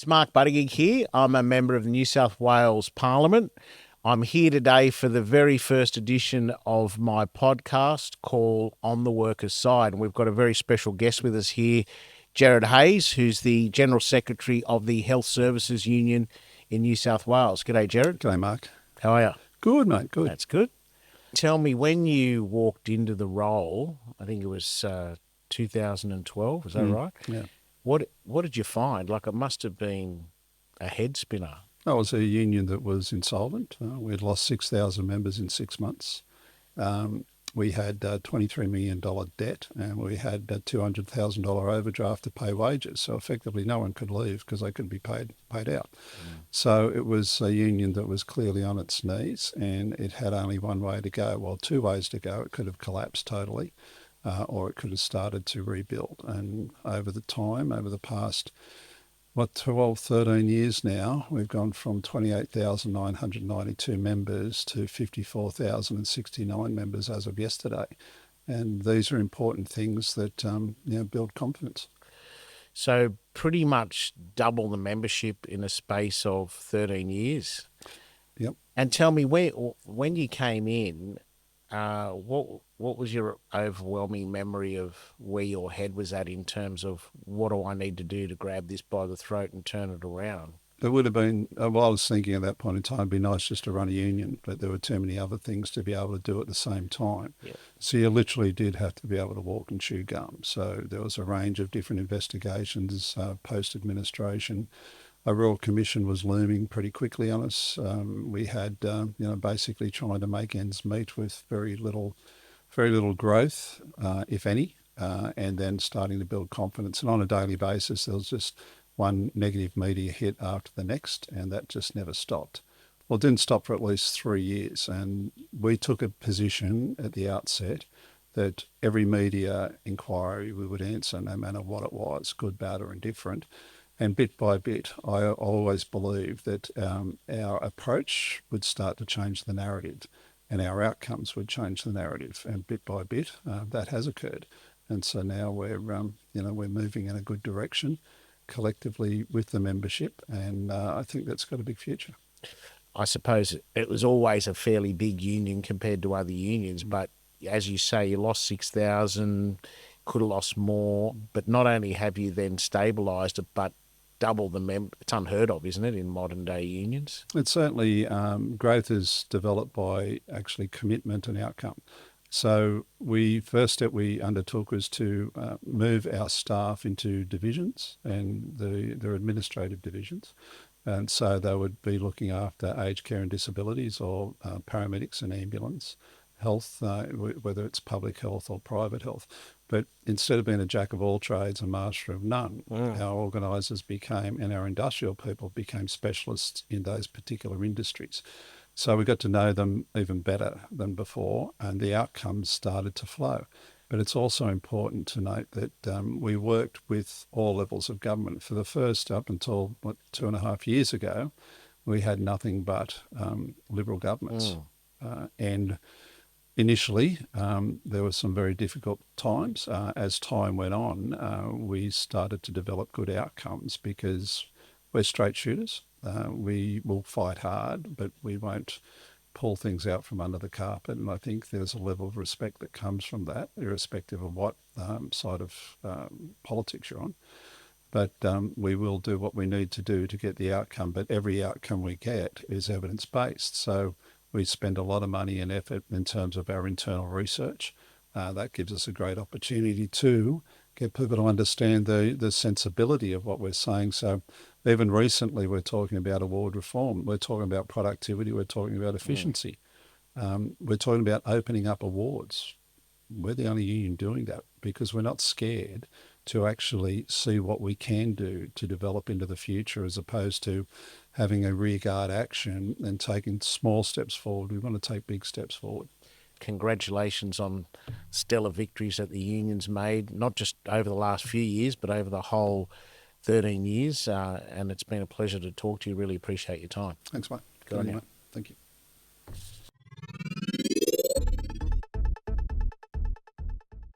It's Mark Buttigieg here. I'm a member of the New South Wales Parliament. I'm here today for the very first edition of my podcast called On the Workers' Side. And we've got a very special guest with us here, Gerard Hayes, who's the General Secretary of the Health Services Union in New South Wales. G'day, Gerard. G'day, Mark. How are you? Good, mate, good. That's good. Tell me, when you walked into the role, I think it was 2012, is that right? Yeah. What did you find? Like, it must have been a head spinner. That was a union that was insolvent. We'd lost 6,000 members in 6 months. We had $23 million debt, and we had a $200,000 overdraft to pay wages. So effectively no one could leave because they couldn't be paid out. So it was a union that was clearly on its knees, and it had only one way to go. Well, two ways to go. It could have collapsed totally, or it could have started to rebuild. And over the past 12, 13 years now, we've gone from 28,992 members to 54,069 members as of yesterday. And these are important things that build confidence. So pretty much double the membership in a space of 13 years. Yep. And tell me, when you came in, what was your overwhelming memory of where your head was at in terms of what do I need to do to grab this by the throat and turn it around? It would have been, I was thinking at that point in time, it'd be nice just to run a union, but there were too many other things to be able to do at the same time. Yeah. So you literally did have to be able to walk and chew gum. So there was a range of different investigations, post-administration. A Royal Commission was looming pretty quickly on us. We had, basically trying to make ends meet with very little growth, if any, and then starting to build confidence. And on a daily basis, there was just one negative media hit after the next, and that just never stopped. Well, it didn't stop for at least 3 years, and we took a position at the outset that every media inquiry we would answer, no matter what it was, good, bad or indifferent. And bit by bit, I always believed that our approach would start to change the narrative and our outcomes would change the narrative. And bit by bit, that has occurred. And so now we're moving in a good direction collectively with the membership. And I think that's got a big future. I suppose it was always a fairly big union compared to other unions, but as you say, you lost 6,000, could have lost more, but not only have you then stabilised it, but double the it's unheard of, isn't it, in modern day unions? It's certainly, growth is developed by actually commitment and outcome. So first step we undertook was to move our staff into divisions, and they're administrative divisions. And so they would be looking after aged care and disabilities, or paramedics and ambulance health, whether it's public health or private health. But instead of being a jack of all trades, a master of none, our organisers became, and our industrial people became specialists in those particular industries. So we got to know them even better than before, and the outcomes started to flow. But it's also important to note that we worked with all levels of government. For the first, up until 2.5 years ago, we had nothing but Liberal governments. And initially, there were some very difficult times. As time went on, we started to develop good outcomes because we're straight shooters. We will fight hard, but we won't pull things out from under the carpet. And I think there's a level of respect that comes from that, irrespective of what side of politics you're on. But we will do what we need to do to get the outcome. But every outcome we get is evidence-based. So we spend a lot of money and effort in terms of our internal research. That gives us a great opportunity to get people to understand the sensibility of what we're saying. So even recently, we're talking about award reform. We're talking about productivity. We're talking about efficiency. We're talking about opening up awards. We're the only union doing that because we're not scared to actually see what we can do to develop into the future, as opposed to having a rearguard action and taking small steps forward. We want to take big steps forward. Congratulations on stellar victories that the union's made, not just over the last few years, but over the whole 13 years. And it's been a pleasure to talk to you. Really appreciate your time. Thanks, mate. Good on you. Mate. Thank you.